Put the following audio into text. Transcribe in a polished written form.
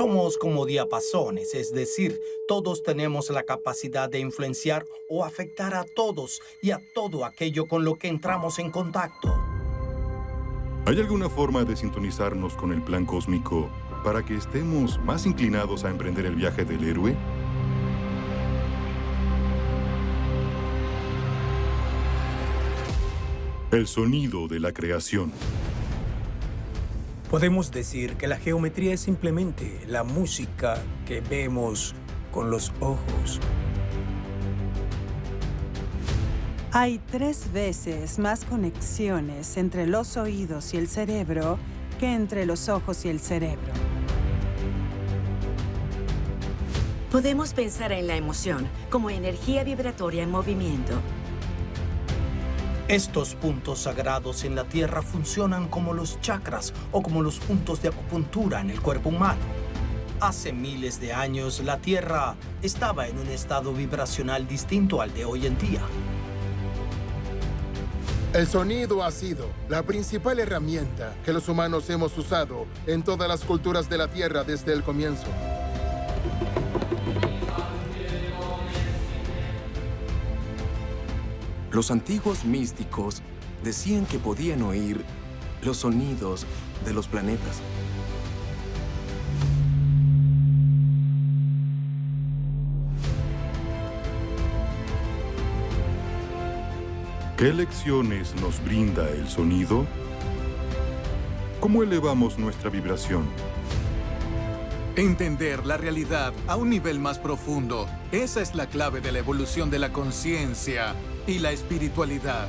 Somos como diapasones, es decir, todos tenemos la capacidad de influenciar o afectar a todos y a todo aquello con lo que entramos en contacto. ¿Hay alguna forma de sintonizarnos con el plan cósmico para que estemos más inclinados a emprender el viaje del héroe? El sonido de la creación. Podemos decir que la geometría es simplemente la música que vemos con los ojos. Hay 3 veces más conexiones entre los oídos y el cerebro que entre los ojos y el cerebro. Podemos pensar en la emoción como energía vibratoria en movimiento. Estos puntos sagrados en la Tierra funcionan como los chakras o como los puntos de acupuntura en el cuerpo humano. Hace miles de años, la Tierra estaba en un estado vibracional distinto al de hoy en día. El sonido ha sido la principal herramienta que los humanos hemos usado en todas las culturas de la Tierra desde el comienzo. Los antiguos místicos decían que podían oír los sonidos de los planetas. ¿Qué lecciones nos brinda el sonido? ¿Cómo elevamos nuestra vibración? Entender la realidad a un nivel más profundo. Esa es la clave de la evolución de la conciencia y la espiritualidad.